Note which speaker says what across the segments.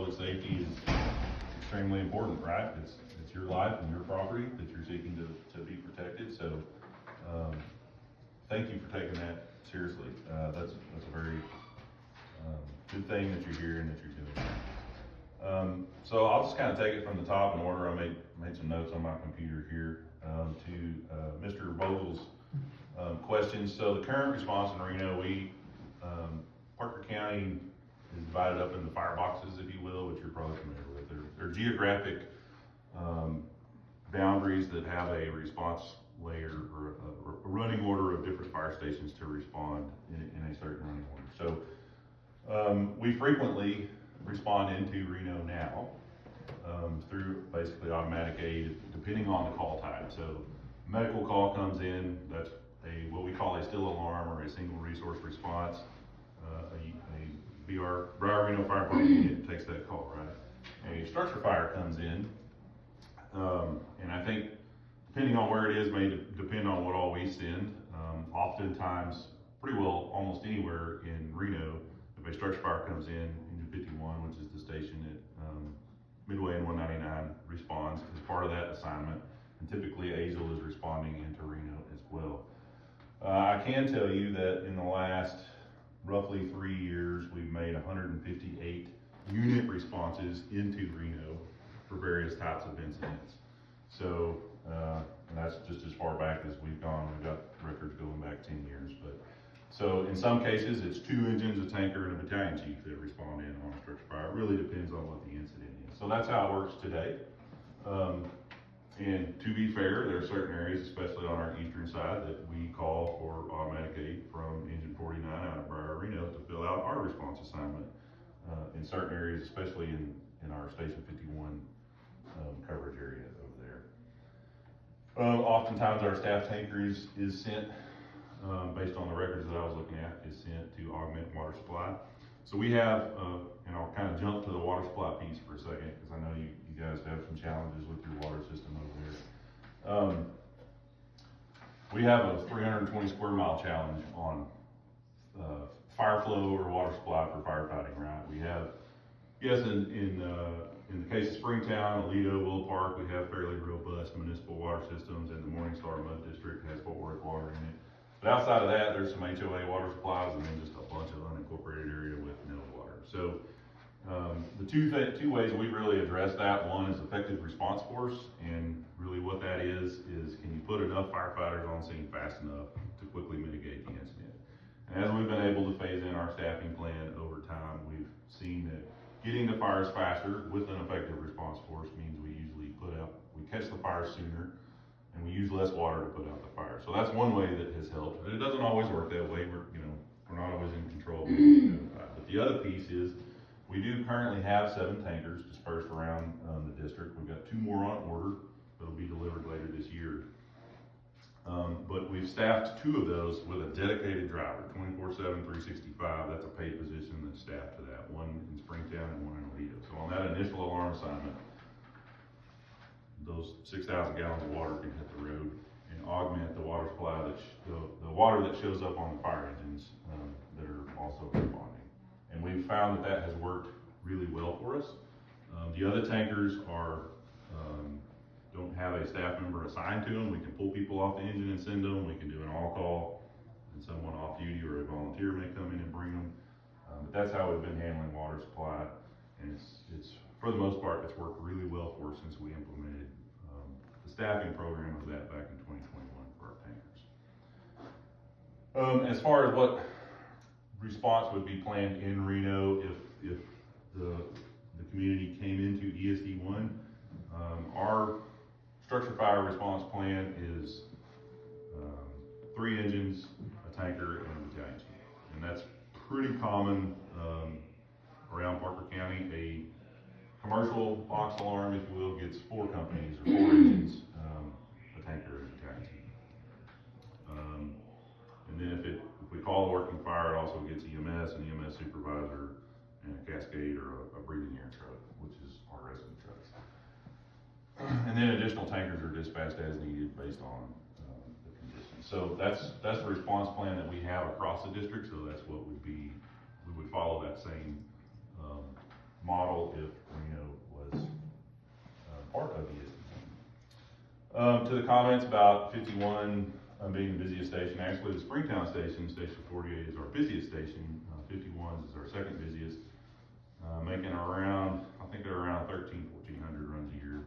Speaker 1: public safety is extremely important, right? It's your life and your property that you're seeking to be protected. So, thank you for taking that seriously. That's a very good thing that you're here and that you're doing. So I'll just kind of take it from the top in order. I made some notes on my computer here to Mr. Vogel's questions. So the current response in Reno, Parker County is divided up into fireboxes, if you will, which you're probably familiar with. They're geographic boundaries that have a response layer or a running order of different fire stations to respond in a certain running order. So we frequently respond into Reno now through basically automatic aid, depending on the call type. So medical call comes in, that's what we call a still alarm or a single resource response. A Broward Reno Fire Department unit takes that call, right? A structure fire comes in, and I think depending on where it is may depend on what all we send. Oftentimes, pretty well almost anywhere in Reno, if a structure fire comes in, Engine 51, which is the station at Midway and 199 responds as part of that assignment, and typically AZL is responding into Reno as well. I can tell you that in the last roughly 3 years, we've made 158 unit responses into Reno for various types of incidents. So, and that's just as far back as we've gone. We've got records going back 10 years. But so in some cases, it's 2 engines, a tanker, and a battalion chief that respond in on a structure fire. It really depends on what the incident is. So that's how it works today. And to be fair, there are certain areas, especially on our eastern side, that we call for automatic aid from Engine 49 out of Broward Reno to fill out our response assignment in certain areas, especially in our Station 51 coverage area over there. Oftentimes our staff tanker is sent, based on the records that I was looking at, is sent to augment water supply. So we have, and I'll kind of jump to the water supply piece for a second, because I know you guys have some challenges with your water system over there. We have a 320 square mile challenge on fire flow or water supply for firefighting, right? We have, yes, in the case of Springtown, Aledo, Willow Park, we have fairly robust municipal water systems, and the Morningstar Mud District has Fort Worth water in it. But outside of that, there's some HOA water supplies and then just a bunch of unincorporated area with no water. So the two ways we really address that, one is effective response force, and really what that is can you put enough firefighters on scene fast enough to quickly mitigate the incident? And as we've been able to phase in our staffing plan over time, we've seen that getting the fires faster with an effective response force means we catch the fires sooner, and we use less water to put out the fire. So that's one way that has helped. But it doesn't always work that way. We're not always in control of it. But the other piece is we do currently have 7 tankers dispersed around the district. We've got 2 more on order that'll be delivered later this year. But we've staffed 2 of those with a dedicated driver, 24/7, 365. That's a paid position that's staffed to that, one in Springtown and one in Aledo. So on that initial alarm assignment, those 6,000 gallons of water can hit the road and augment the water supply, the water that shows up on the fire engines that are also responding. And we've found that has worked really well for us. The other tankers don't have a staff member assigned to them. We can pull people off the engine and send them. We can do an all-call, and someone off duty or a volunteer may come in and bring them. But that's how we've been handling water supply, and it's for the most part, it's worked really well for us since we implemented the staffing program of that back in 2021 for our tankers. As far as what response would be planned in Reno if the community came into ESD1, our structure fire response plan is 3 engines, a tanker, and a battalion chief. And that's pretty common around Parker County. A commercial box alarm, if you will, gets 4 companies or 4 engines, a tanker, and a battalion chief. And then if we call a working fire, it also gets EMS, an EMS supervisor, and a cascade or a breathing air truck, which is our rescue trucks. And then additional tankers are dispatched as needed based on the conditions. So that's the response plan that we have across the district. So that's what we would follow that same model if Reno was part of ESD1. To the comments about 51 being the busiest station, actually the Springtown station, station 48, is our busiest station. 51 is our second busiest, making around, I think they're around 1,400 runs a year.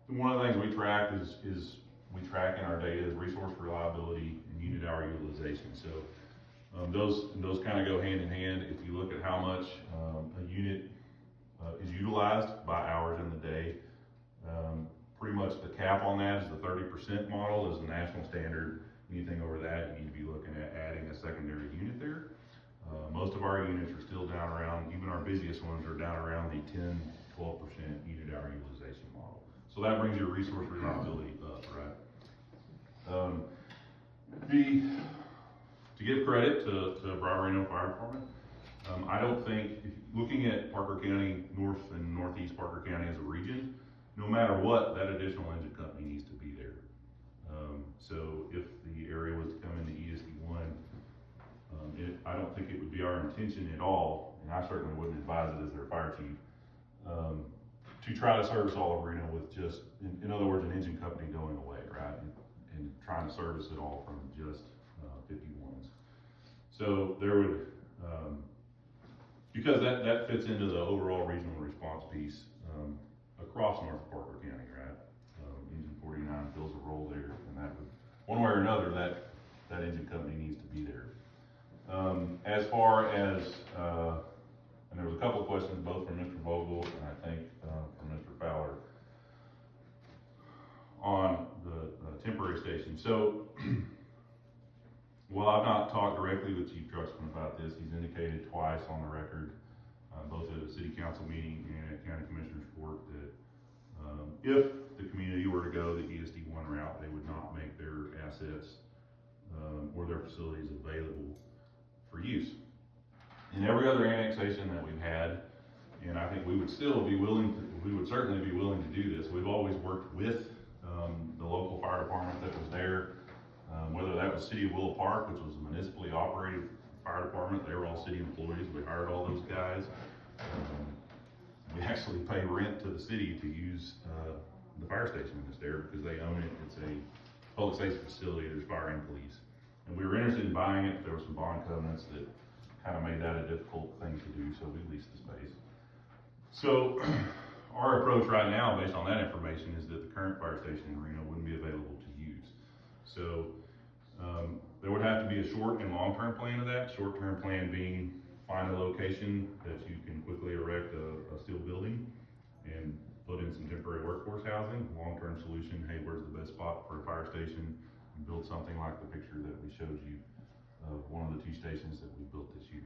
Speaker 1: One of the things we track is we track in our data is resource reliability and unit hour utilization. So those kind of go hand in hand. If you look at how much a unit is utilized by hours in the day, pretty much the cap on that is the 30% model is the national standard. Anything over that, you need to be looking at adding a secondary unit there. Most of our units are still down around, even our busiest ones are down around the 10-12% unit hour utilization model. So that brings your resource reliability up, right? To give credit to Broward Reno Fire Department, I don't think, looking at Parker County, North and Northeast Parker County as a region, no matter what, that additional engine company needs to be there. So if the area was to come into ESD1, I don't think it would be our intention at all, and I certainly wouldn't advise it as their fire chief, to try to service all of Reno with just, in other words, an engine company going away, right? And trying to service it all from just 51s. So there would, because that fits into the overall regional response piece across North Parker County, right? Engine 49 fills a role there, and that would, one way or another, that engine company needs to be there. As far as, and there was a couple of questions both from Mr. Vogel and I think from Mr. Fowler on the temporary station. So, while I've not talked directly with Chief Truxman about this, he's indicated twice on the record, both at a city council meeting and at county commissioner's court, that if the community were to go the ESD1 route, they would not make their assets or their facilities available for use. In every other annexation that we've had, and I think we would still be willing to, we would certainly be willing to do this. We've always worked with the local fire department that was there, whether that was City of Willow Park, which was a municipally operated fire department. They were all city employees. We hired all those guys. We actually pay rent to the city to use the fire station that's there because they own it. It's a public safety facility. There's fire and police. And we were interested in buying it. There were some bond covenants that kind of made that a difficult thing to do, so we leased the space. So our approach right now, based on that information, is that the current fire station in Reno wouldn't be available to use. So there would have to be a short and long-term plan of that. Short-term plan being find a location that you can quickly erect a steel building and put in some temporary workforce housing. Long-term solution, hey, where's the best spot for a fire station? And build something like the picture that we showed you of one of the 2 stations that we built this year.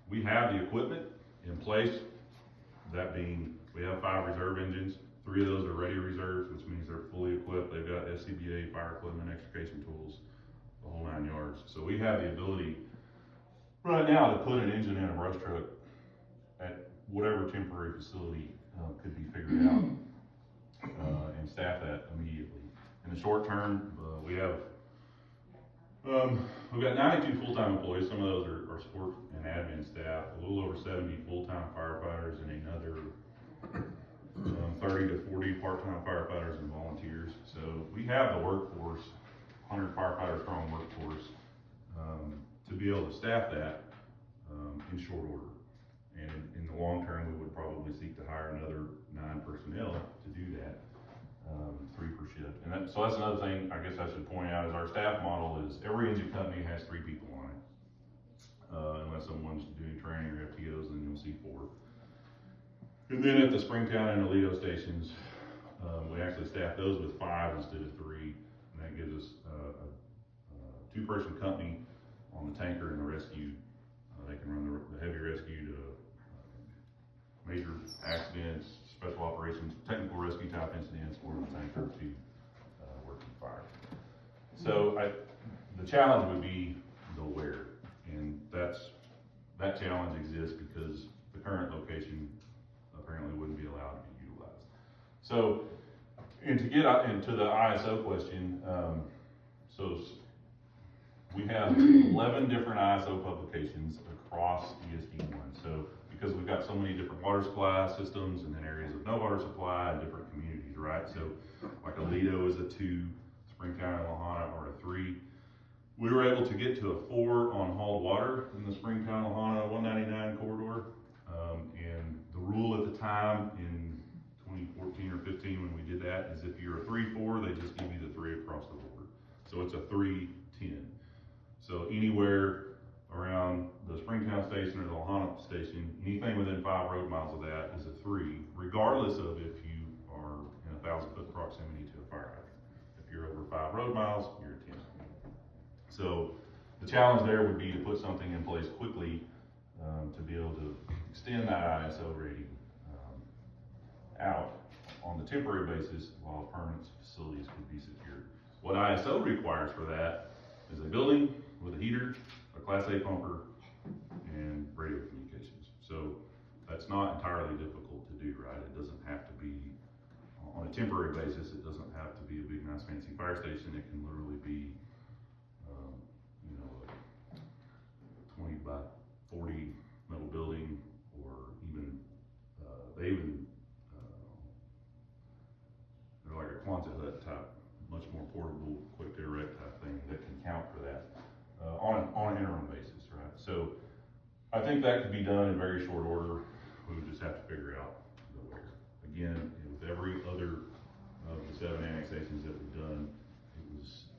Speaker 1: We have the equipment in place, that being, we have 5 reserve engines. 3 of those are ready reserves, which means they're fully equipped. They've got SCBA, fire equipment, extrication tools, the whole 9 yards. So we have the ability right now to put an engine in a brush truck at whatever temporary facility could be figured out and staff that immediately. In the short term, we have we've got 92 full-time employees. Some of those are support and admin staff, a little over 70 full-time firefighters, and another 30 to 40 part-time firefighters and volunteers. So we have the workforce, 100 firefighter strong workforce, to be able to staff that in short order. And in the long term, we would probably seek to hire another 9 personnel to do that, 3 per shift. And so that's another thing I guess I should point out is our staff model is every engine company has 3 people on it. Unless someone's doing training or FTOs, then you'll see 4. And then at the Springtown and Aledo stations, we actually staff those with 5 instead of 3. And that gives us a 2-person company on the tanker and the rescue. They can run the heavy rescue to major accidents, special operations, technical rescue type incidents, or the tanker to working fire. So the challenge would be the where, and that challenge exists because the current location apparently wouldn't be allowed to be utilized. So, and to get into the ISO question, so we have 11 different ISO publications across ESD1. So because we've got so many different water supply systems and then areas of no water supply and different communities, right? So like Aledo is a 2, Springtown and Lahana are a 3. We were able to get to a 4 on hauled water in the Springtown Lahana 199 corridor. And the rule at the time in 2014 or 15 when we did that is if you're a 3-4, they just give you the 3 across the board. So it's a 3-10. So anywhere around the Springtown station or the Lahana station, anything within 5 road miles of that is a 3, regardless of if you are in 1,000-foot proximity to a fire hydrant. If you're over 5 road miles, you're a 10. So the challenge there would be to put something in place quickly to be able to extend that ISO rating out on the temporary basis while permanent facilities could be secured. What ISO requires for that is a building with a heater, a Class A pumper, and radio communications. So that's not entirely difficult to do, right? It doesn't have to be, on a temporary basis, it doesn't have to be a big, nice, fancy fire station. It can literally be, you know, a 20 by 40 metal building, or even, they're like a Quonset hut type, much more portable, quick to erect type thing that can count for that on an interim basis, right? So I think that could be done in very short order. We would just have to figure out the where. Again, with every other of the 7 annexations that we've done, it was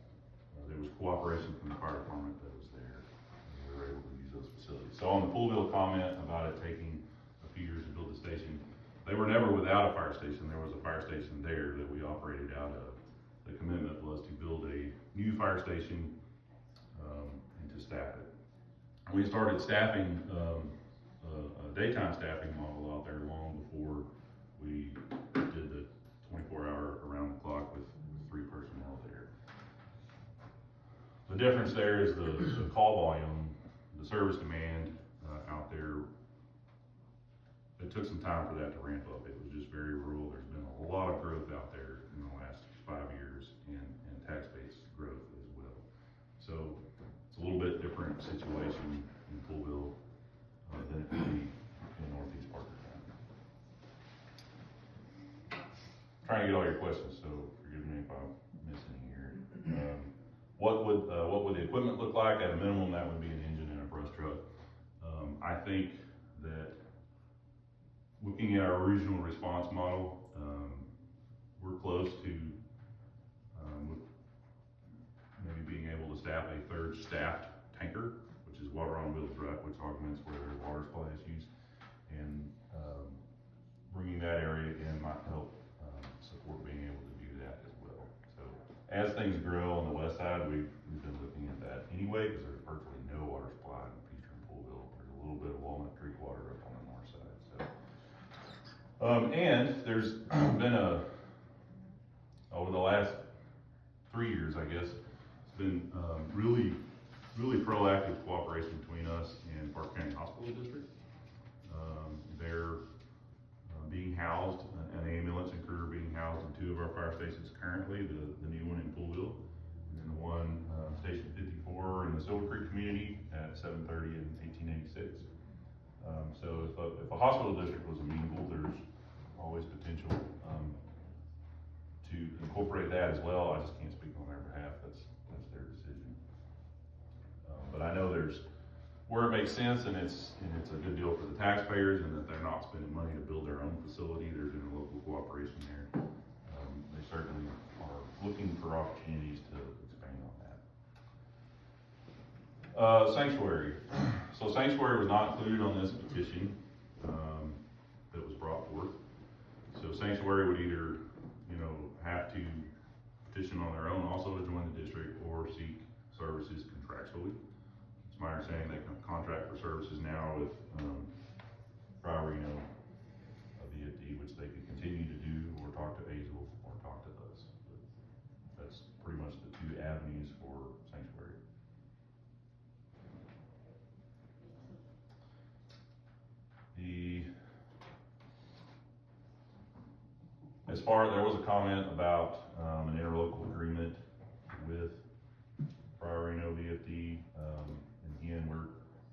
Speaker 1: there was cooperation from the fire department that was there, and we were able to use those facilities. So on the Poolville comment about it taking a few years to build the station, they were never without a fire station. There was a fire station there that we operated out of. The commitment was to build a new fire station and to staff it. We started staffing a daytime staffing model out there long before we did the 24-hour around the clock with 3 personnel there. The difference there is the call volume, the service demand out there. It took some time for that to ramp up. It was just very rural. There's been a lot of growth out there in the last 5 years and tax-based growth as well. So it's a little bit different situation in Poolville than it would be in Northeast Parker County. Trying to get all your questions, so forgive me if I'm missing here. What would the equipment look like? At a minimum, that would be an engine and a brush truck. I think that looking at our regional response model, we're close to maybe being able to staff a 3rd staffed tanker, which is water on wheels, right, which augments where there's water supply issues, and bringing that area in might help support being able to do that as well. So as things grow on the west side, we've been looking at that anyway, because there's virtually no water supply in Peachtree and Poolville. There's a little bit of Walnut Creek water up on the north side. So, and there's been over the last 3 years, I guess, it's been really proactive cooperation between us and Park County Hospital District. They're being housed, an ambulance and crew are being housed in 2 of our fire stations currently, the new one in Poolville, and then the one, Station 54 in the Silver Creek community at 730 and 1886. So if a hospital district was amenable, there's always potential to incorporate that as well. I just can't speak on their behalf. That's their decision. But I know there's where it makes sense, and it's a good deal for the taxpayers, and that they're not spending money to build their own facility. There's interlocal cooperation there. They certainly are looking for opportunities to expand on that. Sanctuary. So sanctuary was not included on this petition that was brought forth. So sanctuary would either, have to petition on their own also to join the district, or seek services contractually. It's my understanding they can contract for services now with Reno VFD, which they could continue to do, or talk to Azel, or talk to us. But that's pretty much the 2 avenues for sanctuary. There was a comment about an interlocal agreement with Reno VFD. And again,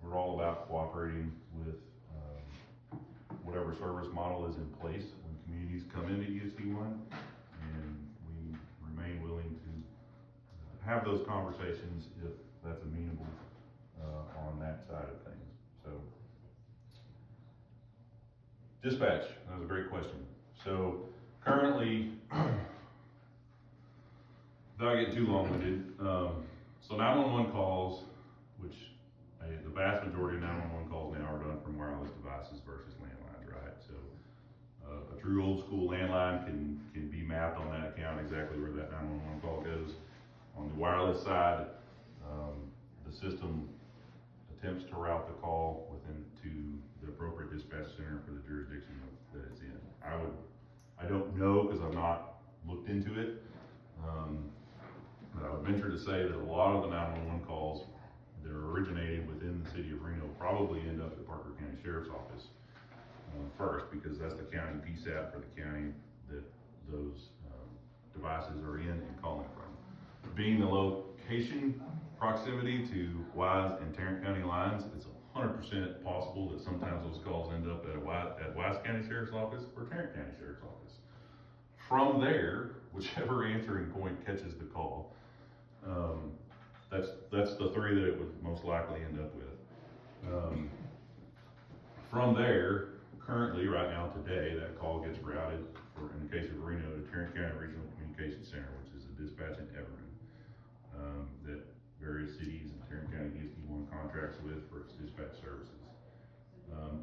Speaker 1: we're all about cooperating with over service model is in place when communities come into ESD1, and we remain willing to have those conversations if that's amenable on that side of things. So, dispatch, that was a great question. So, currently, without getting too long-winded, so 911 calls, which the vast majority of 911 calls now are done from wireless devices versus landlines, right? So a true old school landline can be mapped on that account exactly where that 911 call goes. On the wireless side, the system attempts to route the call to the appropriate dispatch center for the jurisdiction that it's in. I don't know because I've not looked into it, but I would venture to say that a lot of the 911 calls that are originated within the city of Reno probably end up at Parker County Sheriff's Office first, because that's the county PSAP for the county that those devices are in and calling from. Being the location proximity to Wise and Tarrant County lines, it's 100% possible that sometimes those calls end up at Wise County Sheriff's Office or Tarrant County Sheriff's Office. From there, whichever answering point catches the call, that's the three that it would most likely end up with. From there, currently, right now, today, that call gets routed, in the case of Reno, to Tarrant County Regional Communications Center, which is a dispatch in Everett, that various cities and Tarrant County ESD1 contracts with for its dispatch services.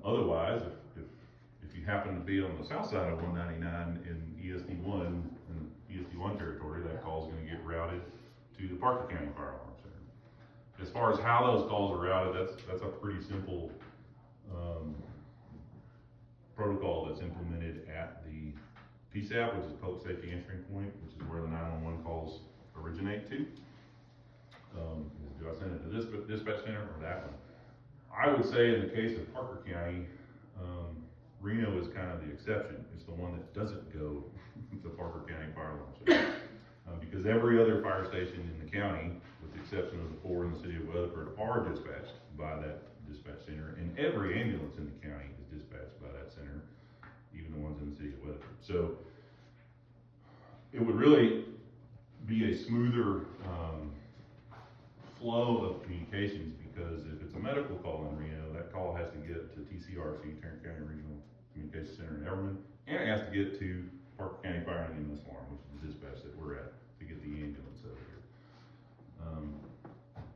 Speaker 1: Otherwise, if you happen to be on the south side of 199 in ESD1 territory, that call is going to get routed to the Parker County Fire Alarm Center. As far as how those calls are routed, that's a pretty simple protocol that's implemented at the PSAP, which is Public Safety Answering Point, which is where the 911 calls originate to. Do I send it to this dispatch center or that one? I would say in the case of Parker County, Reno is kind of the exception. It's the one that doesn't go to Parker County Fire Alarm Center. Because every other fire station in the county, with the exception of the 4 in the city of Weatherford, are dispatched by that dispatch center, and every ambulance in the county is dispatched by that center, even the ones in the city of Weatherford. So it would really be a smoother flow of communications, because if it's a medical call in Reno, that call has to get to TCRC, Tarrant County Regional Communications Center in Everman, and it has to get to Parker County Fire and EMS Alarm, which is the dispatch that we're at, to get the ambulance over here.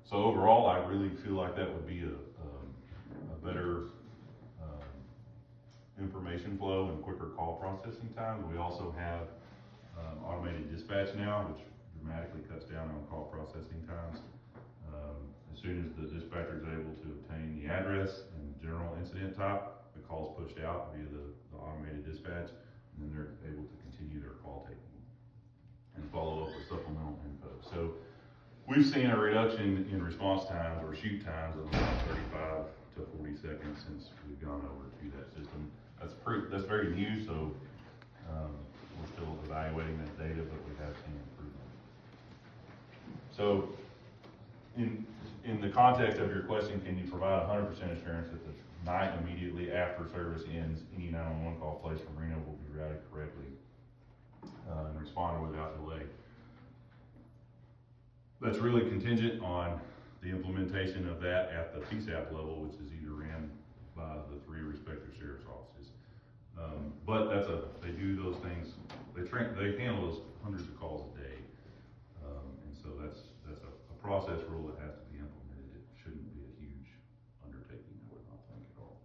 Speaker 1: So overall, I really feel like that would be a better information flow and quicker call processing times. We also have automated dispatch now, which dramatically cuts down on call processing times. As soon as the dispatcher is able to obtain the address and general incident type, the call is pushed out via the automated dispatch, and then they're able to continue their call taking and follow up with supplemental info. So we've seen a reduction in response times or shoot times of about 35 to 40 seconds since we've gone over to that system. That's very new, so we're still evaluating that data, but we have seen improvement. So in the context of your question, can you provide 100% assurance that the night immediately after service ends, any 911 call placed from Reno will be routed correctly and responded without delay? That's really contingent on the implementation of that at the PSAP level, which is either ran by the 3 respective sheriff's offices. But they do those things, they handle those hundreds of calls a day. And so that's a process rule that has to be implemented. It shouldn't be a huge undertaking, I would not think at all.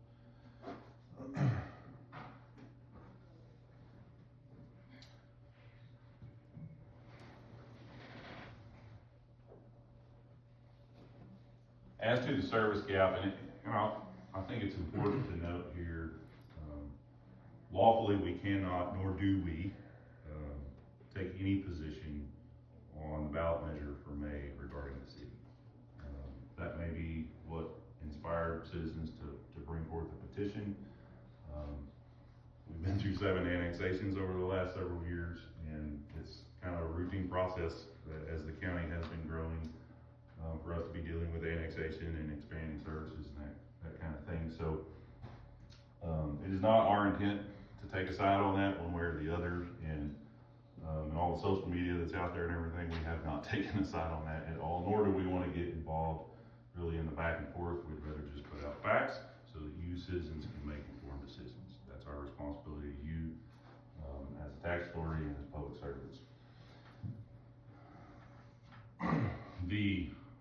Speaker 1: As to the service gap, and I think it's important to note here, lawfully we cannot, nor do we, take any position on the ballot measure for May regarding the city. That may be what inspired citizens to bring forth the petition. We've been through 7 annexations over the last several years, and it's kind of a routine process as the county has been growing, for us to be dealing with annexation and expanding services and that kind of thing. So It is not our intent to take a side on that one way or the other, and all the social media that's out there and everything, we have not taken a side on that at all, nor do we want to get involved really in the back and forth. We'd rather just put out facts so that you citizens can make informed decisions. That's our responsibility to you as a tax authority and as public servants.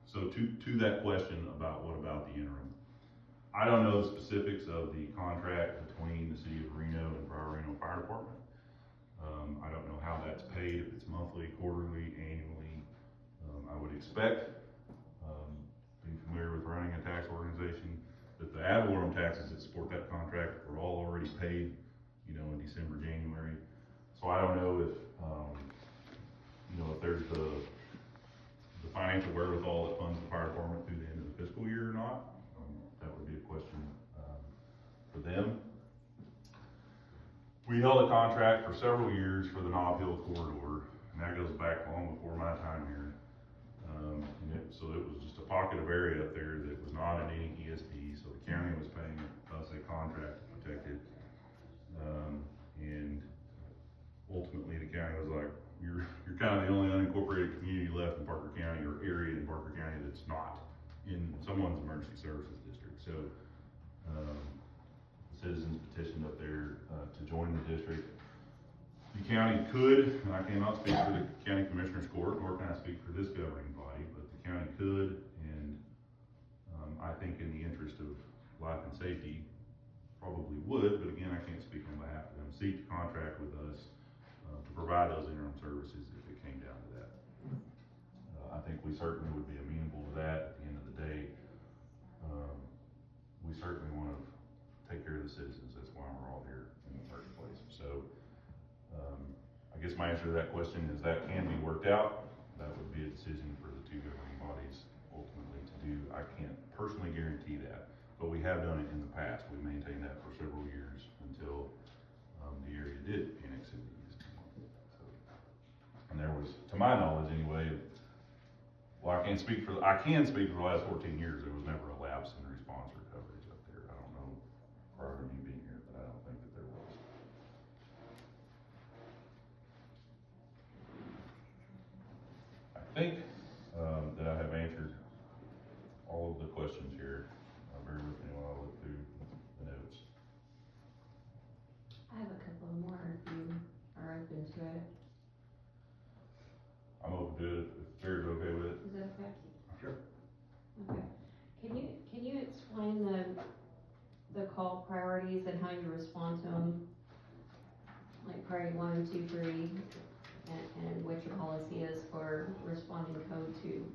Speaker 1: So to that question about what about the interim, I don't know the specifics of the contract between the city of Reno and Reno Fire Department. I don't know how that's paid, if it's monthly, quarterly, annually. I would expect, being familiar with running a tax organization, that the ad valorem taxes that support that contract are all already paid, in December, January. So I don't know if, if there's the financial wherewithal that funds the fire department through the end of the fiscal year or not. That would be a question for them. We held a contract for several years for the Nob Hill corridor, and that goes back long before my time here. So it was just a pocket of area up there that was not in any ESD, so the county was paying us a contract to protect it. And ultimately the county was like, you're kind of the only unincorporated community left in Parker County, or area in Parker County that's not in someone's emergency services district. So citizens petitioned up there to join the district. The county could, and I cannot speak for the county commissioner's court, nor can I speak for this governing body, but the county could, and I think in the interest of life and safety, probably would, but again, I can't speak on behalf of them, seek to contract with us to provide those interim services if it came down to that. I think we certainly would be amenable to that. At the end of the day, we certainly want to take care of the citizens. That's why we're all here in the first place. So I guess my answer to that question is that can be worked out. That would be a decision for the two governing bodies ultimately to do. I can't personally guarantee that, but we have done it in the past. We maintained that for several years until the area did annex into the ESD1. So, and there was, to my knowledge anyway, well, I can speak for the last 14 years, there was never a lapse in response or coverage up there. I don't know prior to me being here, but I don't think that there was. I think that I have answered all of the questions here. Bear with me while I look through the notes.
Speaker 2: I have a couple more if you are open to it.
Speaker 1: I'm open to it if Jared's okay with it.
Speaker 2: Is that okay?
Speaker 1: Sure.
Speaker 2: Okay. Can you explain the call priorities and how you respond to them? Like priority 1, 2, 3, and what your policy is for responding code to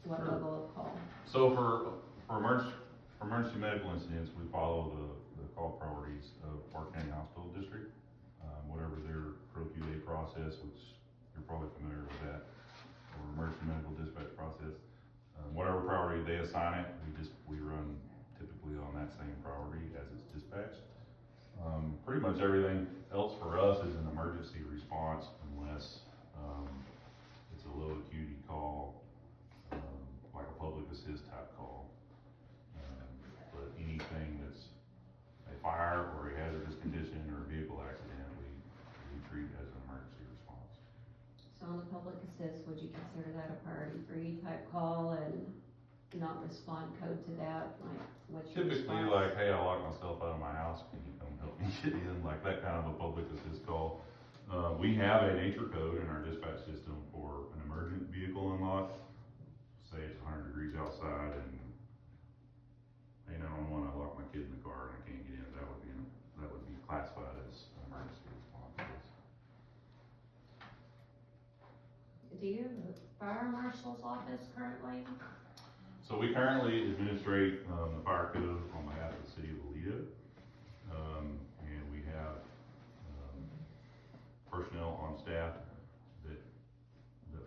Speaker 2: what
Speaker 1: Sure.
Speaker 2: level of call?
Speaker 1: So for emergency medical incidents, we follow the call priorities of Park County Hospital District, whatever their ProQA process, which you're probably familiar with that, or emergency medical dispatch process. Whatever priority they assign it, we run typically on that same priority as it's dispatched. Pretty much everything else for us is an emergency response unless it's a low acuity call, like a public assist type call. But anything that's a fire or a hazardous condition or a vehicle accident, we treat as an emergency response.
Speaker 2: So on the public assist, would you consider that a priority 3 type call and not respond code to that? Like what's your
Speaker 1: Typically
Speaker 2: response?
Speaker 1: like, hey, I locked myself out of my house, can you come help me get in? Like that kind of a public assist call. We have a nature code in our dispatch system for an emergent vehicle unlock. Say it's 100 degrees outside and, hey, 911, I locked my kid in the car and I can't get in. That would be classified as an emergency response.
Speaker 2: Do you have a fire marshal's office currently?
Speaker 1: So we currently administrate the fire code on behalf of the city of Aledo, and we have personnel on staff that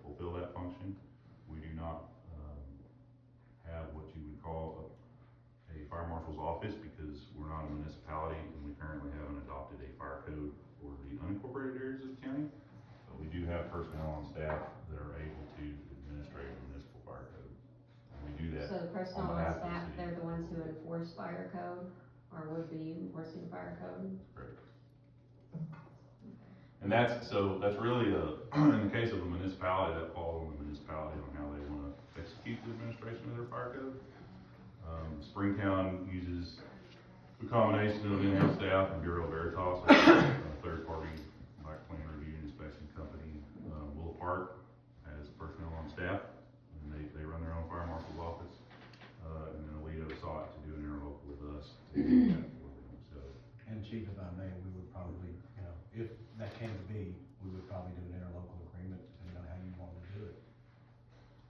Speaker 1: fulfill that function. We do not have what you would call a fire marshal's office because we're not a municipality, and we currently haven't adopted a fire code for the unincorporated areas of the county. But we do have personnel on staff that are able to administrate a municipal fire code. And we do that.
Speaker 2: So the personnel on staff, they're the ones who enforce fire code? or would be enforcing fire code.
Speaker 1: Correct. And that's really in the case of a municipality, that falls on the municipality on how they wanna execute the administration of their fire code. Springtown uses a combination of in-house staff and Bureau Veritas, a third-party black plan review and inspection company. Willow Park has personnel on staff, and they run their own fire marshal's office. And then Alito sought to do an interlocal with us to do that for them, so.
Speaker 3: And Chief, if I may, we would probably, if that came to be, we would probably do an interlocal agreement, depending on how you want to do it.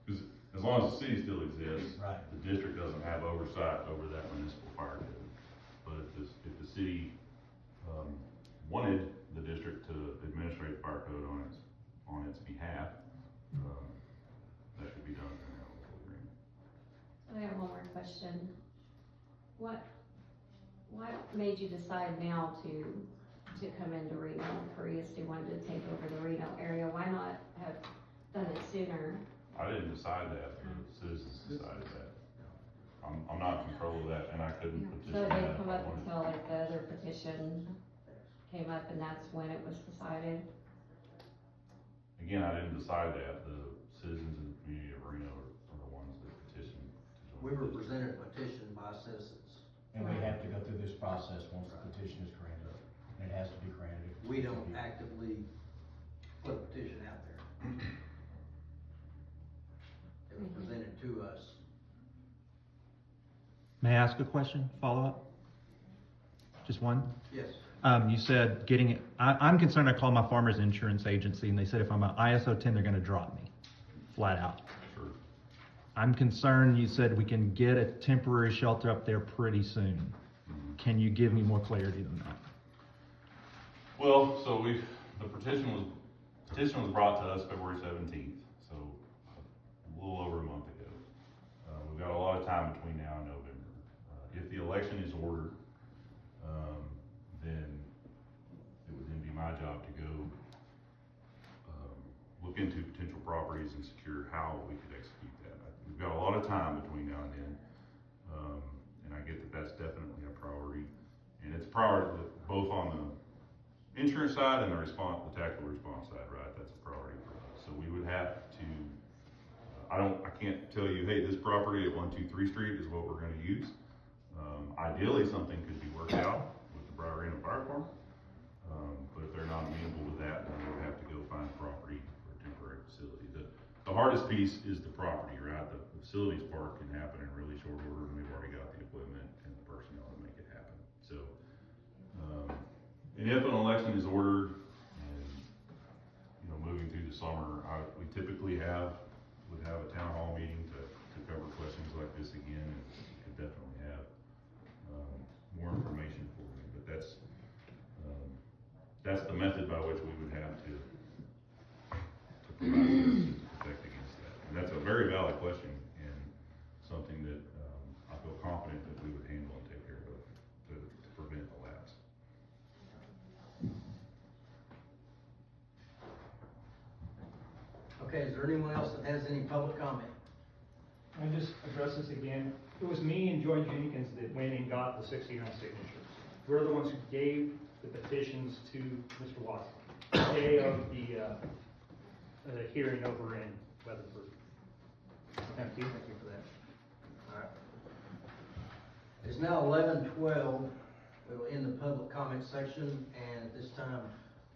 Speaker 1: Because as long as the city still exists,
Speaker 3: Right.
Speaker 1: the district doesn't have oversight over that municipal fire code. But if the city, wanted the district to administrate the fire code on its behalf, that could be done in a local agreement.
Speaker 2: So I have one more question. What made you decide now to come into Reno for ESD1 to take over the Reno area? Why not have done it sooner?
Speaker 1: I didn't decide that, the citizens decided that. I'm not in control of that, and I couldn't petition
Speaker 2: So it
Speaker 1: that.
Speaker 2: didn't come
Speaker 1: if I
Speaker 2: up
Speaker 1: wanted.
Speaker 2: until like the other petition came up and that's when it was decided?
Speaker 1: Again, I didn't decide that, the citizens in the community of Reno are the ones that petitioned to join.
Speaker 4: We were presented a petition by citizens.
Speaker 3: And we have to go through this process once the petition is granted, and it has to be granted.
Speaker 4: We don't actively put a petition out there. It was presented to us.
Speaker 5: May I ask a question, follow-up? Just one?
Speaker 4: Yes,
Speaker 5: You said getting it, I'm concerned. I called my farmer's insurance agency and they said if I'm an ISO 10, they're gonna drop me, flat out.
Speaker 1: Sure.
Speaker 5: I'm concerned, you said we can get a temporary shelter up there pretty soon.
Speaker 1: Mhm.
Speaker 5: Can you give me more clarity than that?
Speaker 1: Well, so the petition was brought to us February 17th, so a little over a month ago. We've got a lot of time between now and November. If the election is ordered, then it would then be my job to go look into potential properties and secure how we could execute that. We've got a lot of time between now and then, and I get that that's definitely a priority. And it's priority both on the insurance side and the tactical response side, right? That's a priority for us. So we would have to, I can't tell you, hey, this property at 123 Street is what we're gonna use. Ideally, something could be worked out with the Reno Fire Department. But if they're not amenable to that, then we'll have to go find property for a temporary facility. The hardest piece is the property, right? The facilities part can happen in really short order, and we've already got the equipment and the personnel to make it happen. So, and if an election is ordered and, moving through the summer, we typically would have a town hall meeting to cover questions like this again, and we could definitely have, more information for you, but that's the method by which we would have to provide services to protect against that. And that's a very valid question, and something that, I feel confident that we would handle and take care of to prevent a lapse.
Speaker 4: okay, is there anyone else that has any public comment?
Speaker 6: I just address this again. It was me and Joy Jenkins that went and got the 69 signatures. We're the ones who gave the petitions to Mr. Watson, the day of the hearing over in Weatherford. Thank you for that. All right.
Speaker 4: It's now 11:12. We'll end the public comment section, and at this time,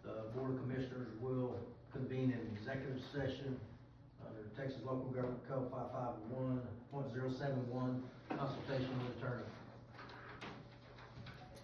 Speaker 4: the Board of Commissioners will convene an executive session under Texas Local Government Code 5501.071, consultation with attorney.